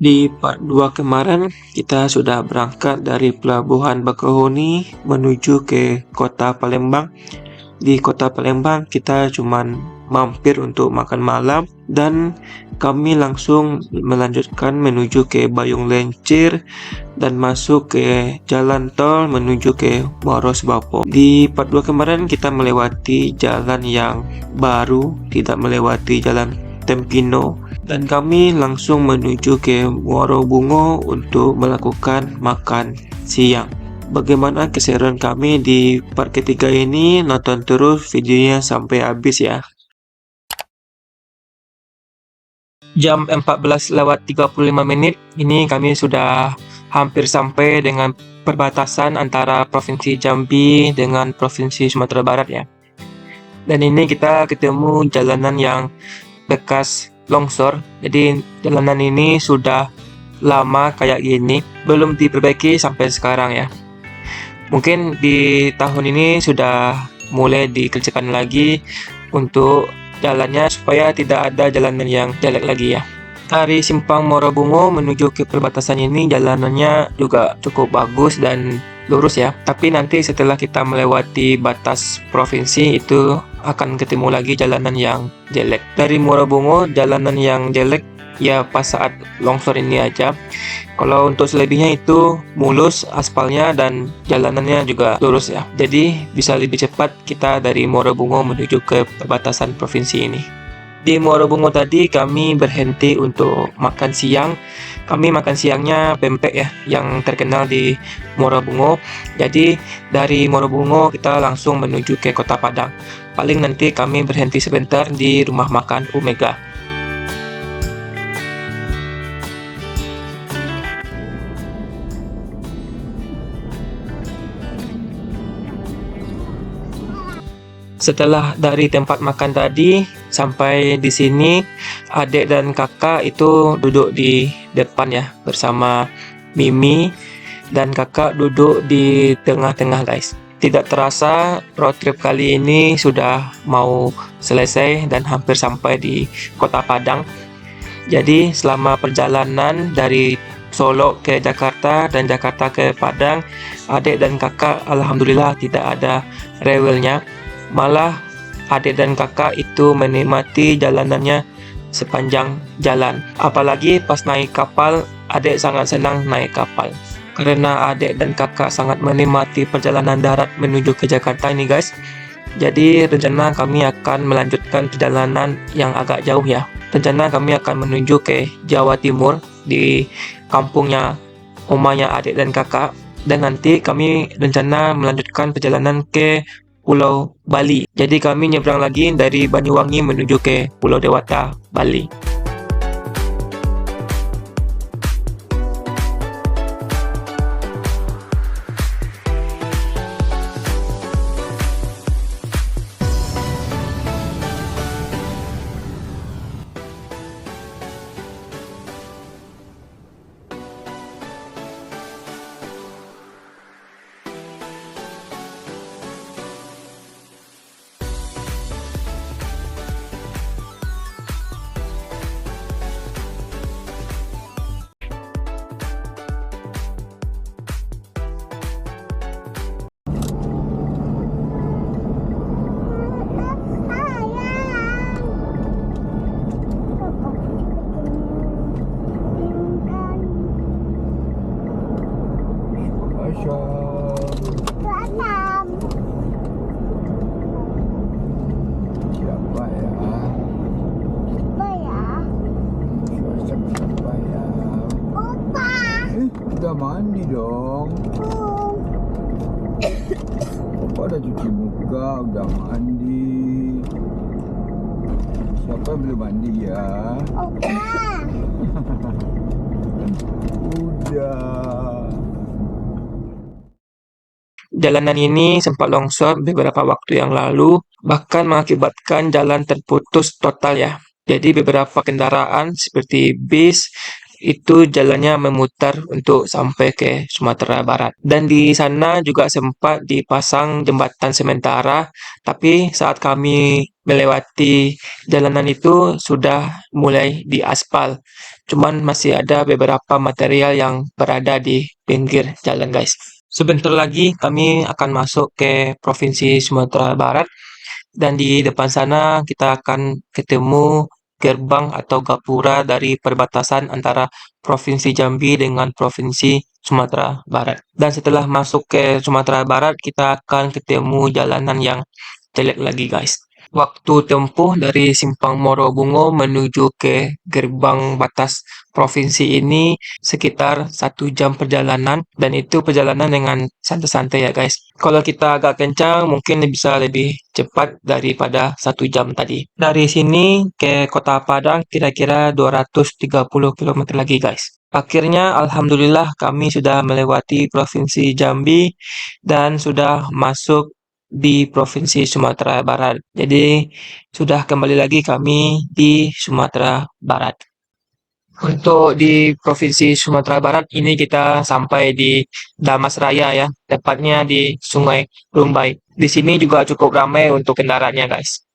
Di part 2 kemarin, kita sudah berangkat dari Pelabuhan Bakauheni menuju ke Kota Palembang. Di Kota Palembang, kita cuman mampir untuk makan malam dan kami langsung melanjutkan menuju ke Bayung Lencir dan masuk ke jalan tol menuju ke Muaro Sebapo. Di part 2 kemarin kita melewati jalan yang baru, tidak melewati jalan Tempino, dan kami langsung menuju ke Muaro Bungo untuk melakukan makan siang. Bagaimana keseruan kami di part ketiga ini? Nonton terus videonya sampai habis ya. Jam 14:35 ini kami sudah hampir sampai dengan perbatasan antara Provinsi Jambi dengan Provinsi Sumatera Barat ya. Dan ini kita ketemu jalanan yang bekas longsor. Jadi jalanan ini sudah lama kayak gini, belum diperbaiki sampai sekarang ya. Mungkin di tahun ini sudah mulai dikerjakan lagi untuk jalannya supaya tidak ada jalanan yang jelek lagi ya. Dari Simpang Muaro Bungo menuju ke perbatasan ini jalanannya juga cukup bagus dan lurus ya. Tapi nanti setelah kita melewati batas provinsi itu akan ketemu lagi jalanan yang jelek. Dari Muaro Bungo jalanan yang jelek ya pas saat longsor ini aja. Kalau untuk selebihnya itu mulus aspalnya dan jalanannya juga lurus ya. Jadi bisa lebih cepat kita dari Muaro Bungo menuju ke perbatasan provinsi ini. Di Muaro Bungo tadi kami berhenti untuk makan siang. Kami makan siangnya pempek ya, yang terkenal di Muaro Bungo. Jadi dari Muaro Bungo kita langsung menuju ke Kota Padang. Paling nanti kami berhenti sebentar di rumah makan Omega. Setelah dari tempat makan tadi, sampai di sini, adik dan kakak itu duduk di depan ya, bersama Mimi, dan kakak duduk di tengah-tengah guys. Tidak terasa road trip kali ini sudah mau selesai dan hampir sampai di Kota Padang. Jadi selama perjalanan dari Solo ke Jakarta dan Jakarta ke Padang, adik dan kakak alhamdulillah tidak ada rewelnya. Malah adik dan kakak itu menikmati jalanannya sepanjang jalan. Apalagi pas naik kapal, adik sangat senang naik kapal. Karena adik dan kakak sangat menikmati perjalanan darat menuju ke Jakarta ini guys. Jadi rencana kami akan melanjutkan perjalanan yang agak jauh ya. Rencana kami akan menuju ke Jawa Timur di kampungnya omanya adik dan kakak. Dan nanti kami rencana melanjutkan perjalanan ke Pulau Bali. Jadi kami nyebrang lagi dari Banyuwangi menuju ke Pulau Dewata, Bali. Siapa ya? Siapa ya? Udah mandi dong. Opa udah cuci muka, udah mandi. Siapa yang belum mandi ya? Udah. Jalanan ini sempat longsor beberapa waktu yang lalu, bahkan mengakibatkan jalan terputus total ya. Jadi beberapa kendaraan seperti bis itu jalannya memutar untuk sampai ke Sumatera Barat. Dan di sana juga sempat dipasang jembatan sementara, tapi saat kami melewati jalanan itu sudah mulai diaspal. cuman masih ada beberapa material yang berada di pinggir jalan guys. Sebentar lagi kami akan masuk ke Provinsi Sumatera Barat, dan di depan sana kita akan ketemu gerbang atau gapura dari perbatasan antara Provinsi Jambi dengan Provinsi Sumatera Barat. Dan setelah masuk ke Sumatera Barat, kita akan ketemu jalanan yang jelek lagi guys. Waktu tempuh dari Simpang Morobungo menuju ke gerbang batas provinsi ini sekitar 1 jam perjalanan, dan itu perjalanan dengan santai-santai ya guys. Kalau kita agak kencang mungkin bisa lebih cepat daripada 1 jam tadi. Dari sini ke Kota Padang kira-kira 230 km lagi guys. Akhirnya alhamdulillah kami sudah melewati Provinsi Jambi dan sudah masuk di Provinsi Sumatera Barat. Jadi sudah kembali lagi kami di Sumatera Barat. Untuk di Provinsi Sumatera Barat ini kita sampai di Damasraya ya, tepatnya di Sungai Rumbai. Di sini juga cukup ramai untuk kendaraannya guys.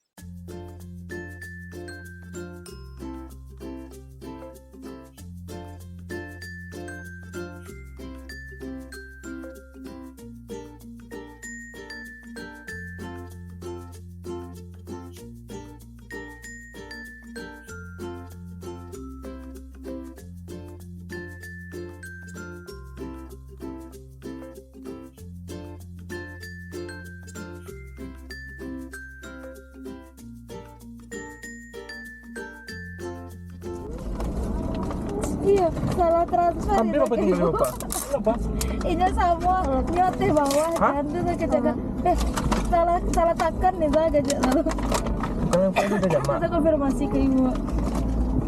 Iya, salah transfer. Hampir apa tinggal lupa? Kenapa? Ini sama nyote bawah kan tuh kejaga. Salah tekan nih saya gajah lalu. Bukan yang paling udah jamaah. Kita konfirmasi ke ibu.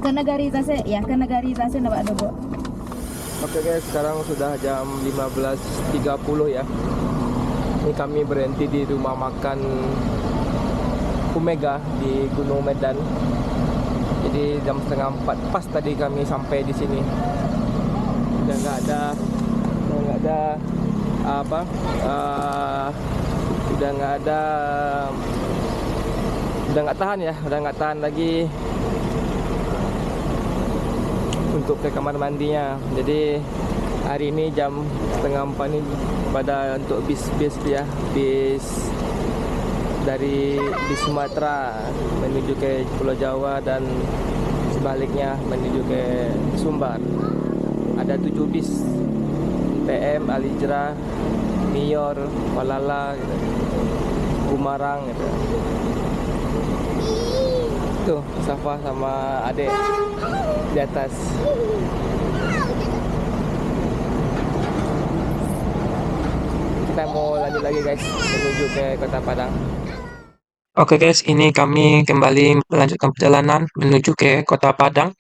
Karena garisase enggak ada, Bu. Oke guys, sekarang sudah jam 15.30 ya. Ini kami berhenti di rumah makan Omega di Gunung Medan. Jadi jam 3:30 pas tadi kami sampai di sini. Udah nggak ada apa? Udah nggak tahan ya, udah nggak tahan lagi untuk ke kamar mandinya. Jadi hari ini jam 3:30 ini pada untuk bis dari Sumatera menuju ke Pulau Jawa dan sebaliknya menuju ke Sumbar. Ada 7 bis, TM, Alijra, Nior, Walala, gitu. Bumarang gitu. Tuh, Safa sama Ade di atas. Kita mau lanjut lagi guys menuju ke Kota Padang. Oke guys, ini kami kembali melanjutkan perjalanan menuju ke Kota Padang.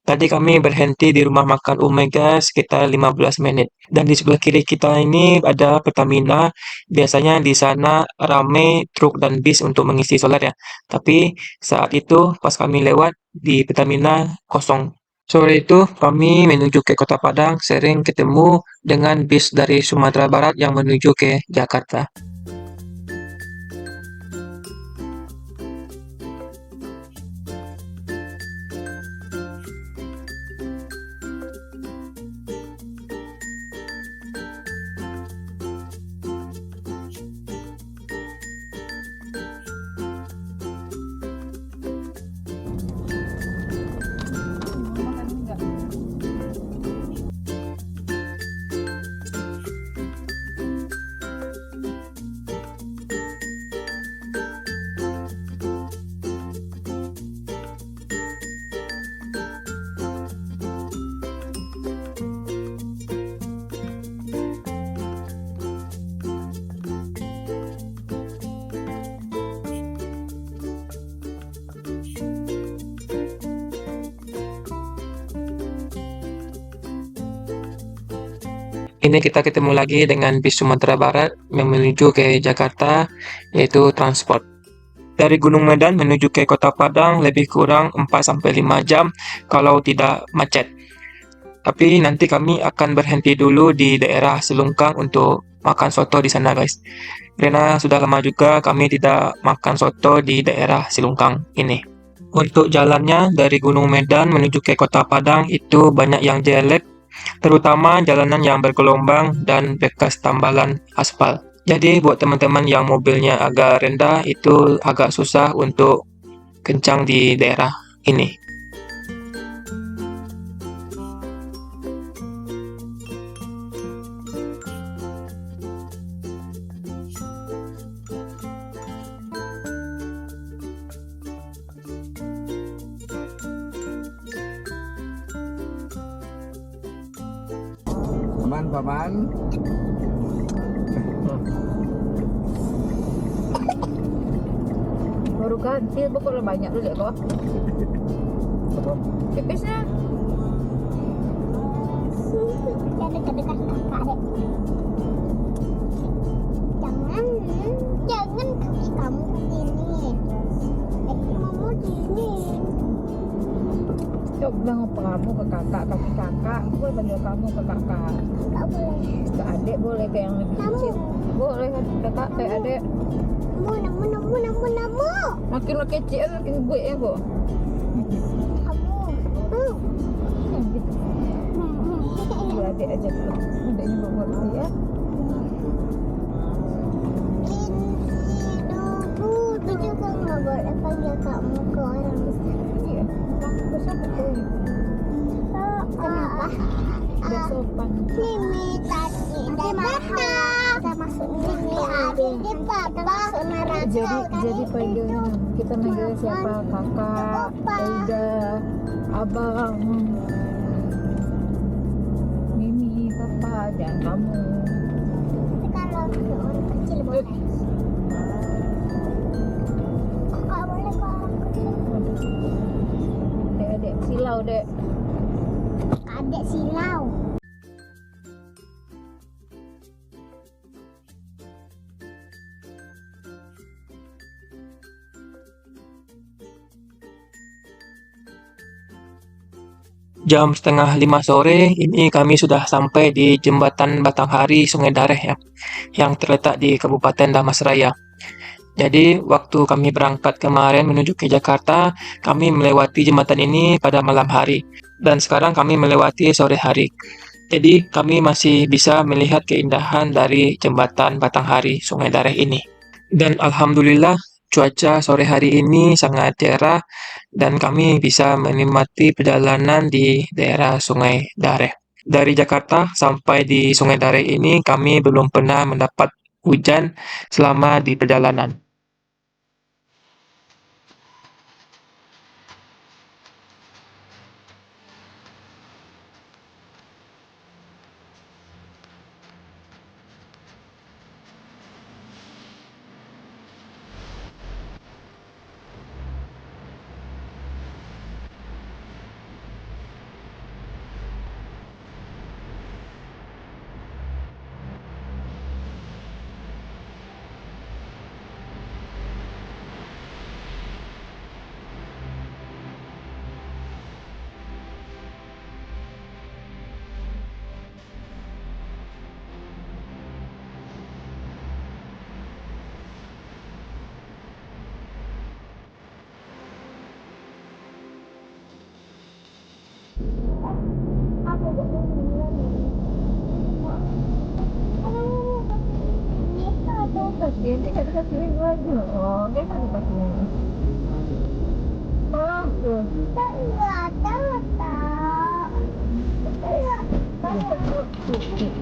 Tadi kami berhenti di rumah makan Omega sekitar 15 menit. Dan di sebelah kiri kita ini ada Pertamina. Biasanya di sana ramai truk dan bis untuk mengisi solar ya. Tapi saat itu pas kami lewat di Pertamina kosong. Sore itu kami menuju ke Kota Padang, sering ketemu dengan bis dari Sumatera Barat yang menuju ke Jakarta. Ini kita ketemu lagi dengan bis Sumatera Barat yang menuju ke Jakarta, yaitu transport. Dari Gunung Medan menuju ke Kota Padang lebih kurang 4-5 jam kalau tidak macet. Tapi nanti kami akan berhenti dulu di daerah Selungkang untuk makan soto di sana guys. Karena sudah lama juga kami tidak makan soto di daerah Selungkang ini. untuk jalannya dari Gunung Medan menuju ke Kota Padang itu banyak yang jelek, terutama jalanan yang bergelombang dan bekas tambalan aspal. Jadi buat teman-teman yang mobilnya agak rendah itu agak susah untuk kencang di daerah ini. Aman, paman. Baru ganti, pokoknya banyak dulu ya kok. Pipisnya. Dekat-dekat kakak dek. Jangan kaki kamu ke sini. Mama sini. Coba ngapa kamu ke kakak, kaki kakak. Gue panggil kamu ke kakak. Gak boleh. Ke adik boleh, kayak yang lebih kecil. Boleh kan kakak kayak adik. Namu. Makin lo kecil makin gue ya kok. Gitu. Gue adik aja dulu. Adiknya belum ngerti ya. Ini juga nggak boleh panggil kamu ke orang besar. Iya. Besar betul. Kenapa? Udah sopan. Mimi tadi kita masuk sini adik papa Jadi panggilnya kita manggil siapa? Kakak, Ida, abang, Mimi, papa, jangan kamu. kalau orang kecil boleh. Kakak boleh ke orang kecil. Dek, silau dek. Adik silau. Jam setengah 5 sore ini kami sudah sampai di jembatan Batanghari Sungai Dareh ya, yang terletak di Kabupaten Damastraya. Jadi waktu kami berangkat kemarin menuju ke Jakarta, kami melewati jembatan ini pada malam hari, dan sekarang kami melewati sore hari. Jadi kami masih bisa melihat keindahan dari jembatan Batanghari Sungai Dareh ini. Dan alhamdulillah cuaca sore hari ini sangat cerah dan kami bisa menikmati perjalanan di daerah Sungai Dareh. Dari Jakarta sampai di Sungai Dareh ini kami belum pernah mendapat hujan selama di perjalanan. Kasihan dia kata kasihan lagi. Oh, dia kan kasihan. Oh, tuh. Tak tahu.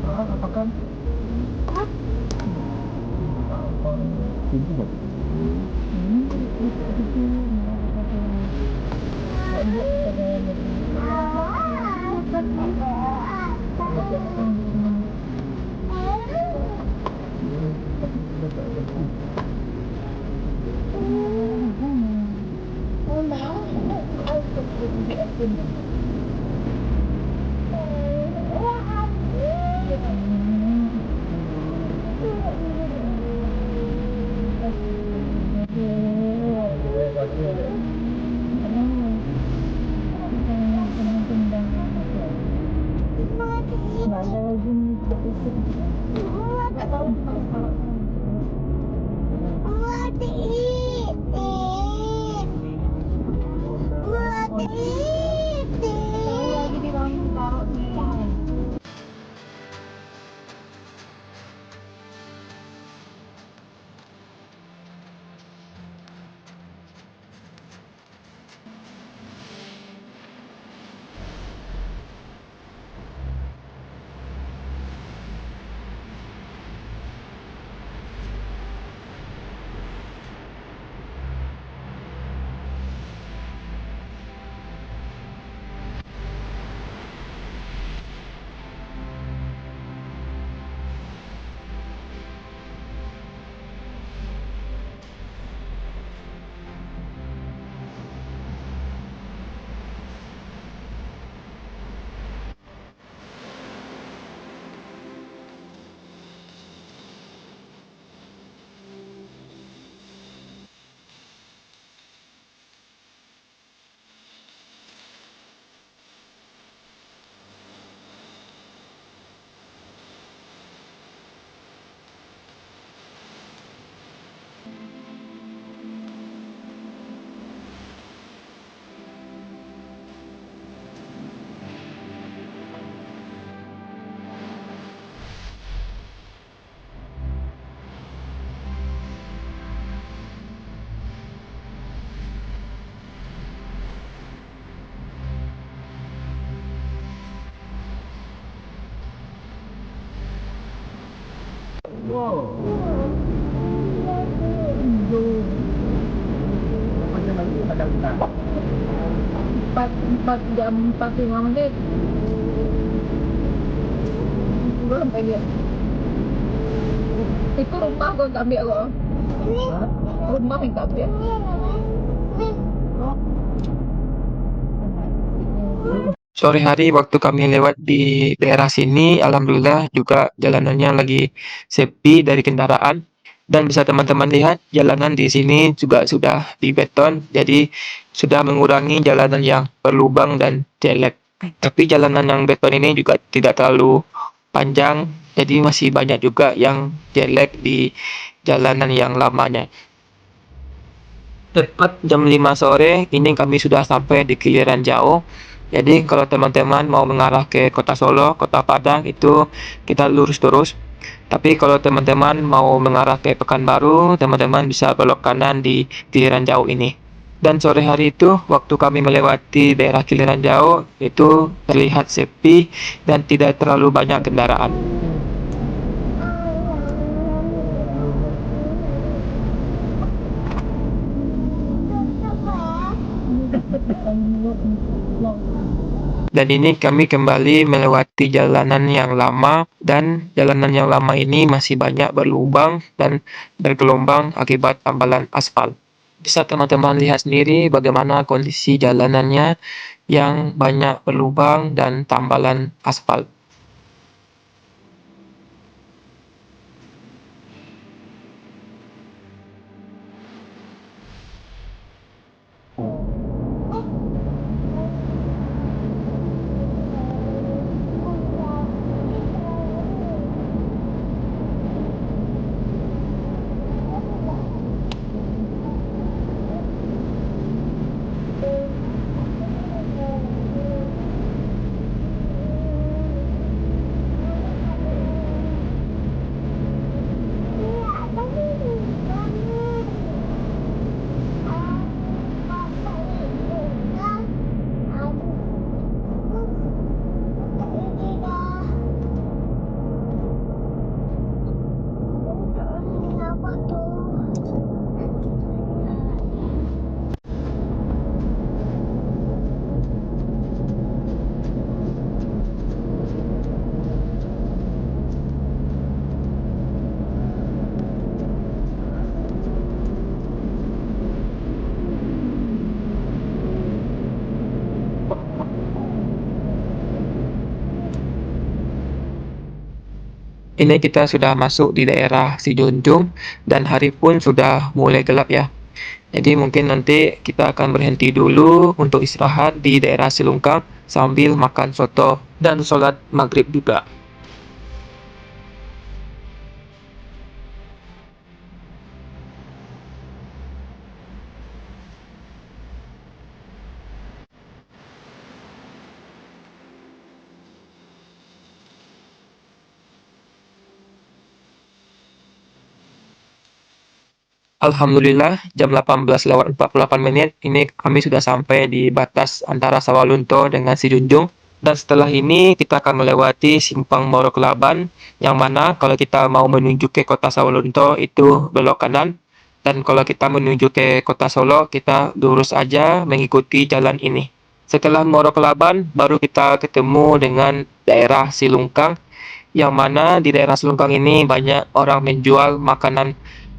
Apa kan? Nggak ada lagi nih seperti itu. Nggak tahu kalau Wow. Macam lagi ada hutan. 4 jam 45 menit belum sampai dia. Itu rumah kau tak ambil kau. Rumah yang tak ambil. Sore hari waktu kami lewat di daerah sini, alhamdulillah juga jalanannya lagi sepi dari kendaraan. Dan bisa teman-teman lihat, jalanan di sini juga sudah dibeton, jadi sudah mengurangi jalanan yang berlubang dan jelek. Tapi jalanan yang beton ini juga tidak terlalu panjang, jadi masih banyak juga yang jelek di jalanan yang lamanya. Tepat jam 5 sore, ini kami sudah sampai di Kiliran Jauh. Jadi kalau teman-teman mau mengarah ke Kota Solo, Kota Padang, itu kita lurus terus. Tapi kalau teman-teman mau mengarah ke Pekanbaru, teman-teman bisa belok kanan di Kiliran Jauh ini. Dan sore hari itu, waktu kami melewati daerah Kiliran Jauh, itu terlihat sepi dan tidak terlalu banyak kendaraan. Dan ini kami kembali melewati jalanan yang lama, dan jalanan yang lama ini masih banyak berlubang dan bergelombang akibat tambalan aspal. Bisa teman-teman lihat sendiri bagaimana kondisi jalanannya yang banyak berlubang dan tambalan aspal. Ini kita sudah masuk di daerah Sijunjung dan hari pun sudah mulai gelap ya. Jadi mungkin nanti kita akan berhenti dulu untuk istirahat di daerah Silungkang sambil makan soto dan sholat maghrib juga. Alhamdulillah jam 18:48 ini kami sudah sampai di batas antara Sawalunto dengan Sijunjung. Dan setelah ini kita akan melewati Simpang Moro Kelaban, yang mana kalau kita mau menuju ke kota Sawalunto itu belok kanan. Dan kalau kita menuju ke kota Solo, kita lurus aja mengikuti jalan ini. Setelah Moro Kelaban, baru kita ketemu dengan daerah Silungkang, yang mana di daerah Silungkang ini banyak orang menjual makanan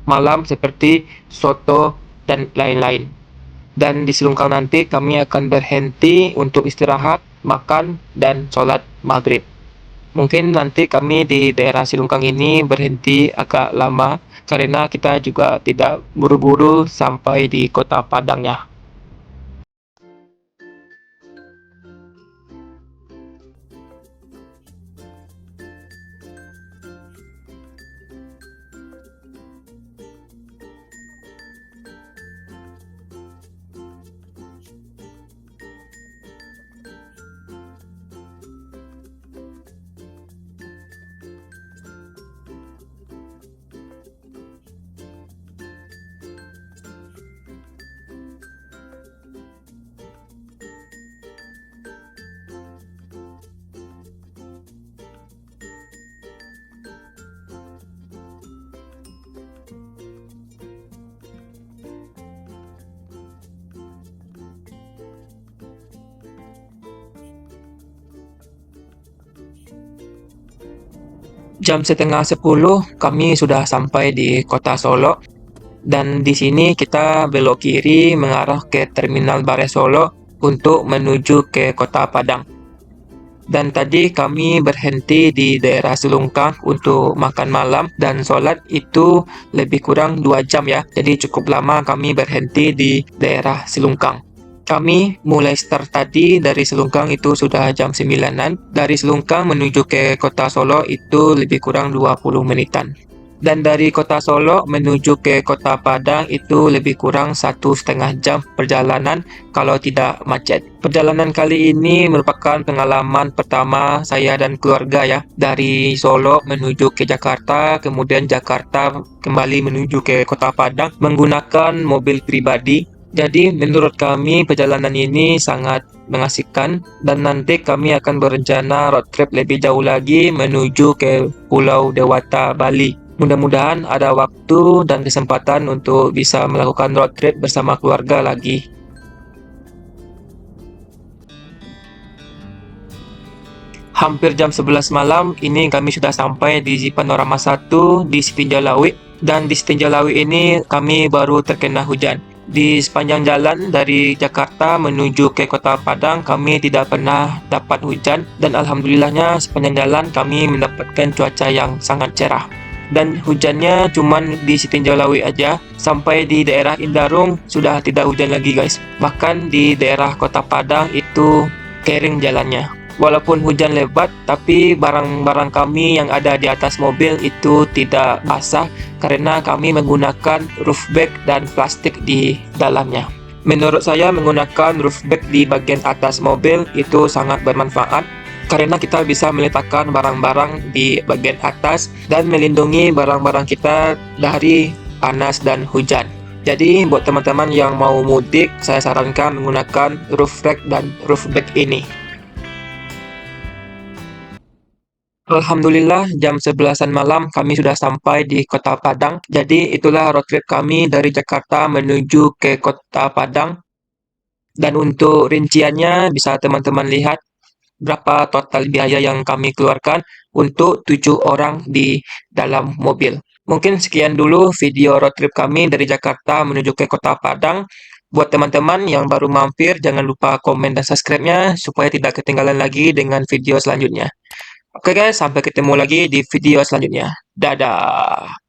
malam seperti soto dan lain-lain. Dan di Silungkang nanti kami akan berhenti untuk istirahat, makan, dan sholat maghrib. Mungkin nanti kami di daerah Silungkang ini berhenti agak lama karena kita juga tidak buru-buru sampai di kota Padangnya. Jam setengah 10 kami sudah sampai di kota Solo, dan di sini kita belok kiri mengarah ke Terminal Bare Solo untuk menuju ke kota Padang. Dan tadi kami berhenti di daerah Selungkang untuk makan malam dan sholat, itu lebih kurang 2 jam ya. Jadi cukup lama kami berhenti di daerah Selungkang. Kami mulai start tadi dari Selungkang itu sudah jam 9-an. Dari Selungkang menuju ke kota Solo itu lebih kurang 20 menitan. Dan dari kota Solo menuju ke kota Padang itu lebih kurang 1,5 jam perjalanan kalau tidak macet. Perjalanan kali ini merupakan pengalaman pertama saya dan keluarga ya. Dari Solo menuju ke Jakarta, kemudian Jakarta kembali menuju ke kota Padang menggunakan mobil pribadi. Jadi menurut kami perjalanan ini sangat mengasihkan, dan nanti kami akan berencana road trip lebih jauh lagi menuju ke Pulau Dewata, Bali. Mudah-mudahan ada waktu dan kesempatan untuk bisa melakukan road trip bersama keluarga lagi. Hampir jam 11 malam, ini kami sudah sampai di Panorama 1 di Setinjau Lawi. Dan di Setinjau Lawi ini kami baru terkena hujan. Di sepanjang jalan dari Jakarta menuju ke kota Padang, kami tidak pernah dapat hujan. Dan alhamdulillahnya sepanjang jalan kami mendapatkan cuaca yang sangat cerah. Dan hujannya cuman di Setinjau Lawi aja. Sampai di daerah Indarung sudah tidak hujan lagi guys. Bahkan di daerah kota Padang itu kering jalannya. Walaupun hujan lebat, tapi barang-barang kami yang ada di atas mobil itu tidak basah karena kami menggunakan roof bag dan plastik di dalamnya. Menurut saya menggunakan roof bag di bagian atas mobil itu sangat bermanfaat karena kita bisa meletakkan barang-barang di bagian atas dan melindungi barang-barang kita dari panas dan hujan. Jadi buat teman-teman yang mau mudik, saya sarankan menggunakan roof rack dan roof bag ini. Alhamdulillah jam 11-an malam kami sudah sampai di kota Padang. Jadi itulah road trip kami dari Jakarta menuju ke kota Padang. Dan untuk rinciannya bisa teman-teman lihat berapa total biaya yang kami keluarkan untuk 7 orang di dalam mobil. Mungkin sekian dulu video road trip kami dari Jakarta menuju ke kota Padang. Buat teman-teman yang baru mampir, jangan lupa komen dan subscribe-nya supaya tidak ketinggalan lagi dengan video selanjutnya. Oke guys, sampai ketemu lagi di video selanjutnya. Dadah.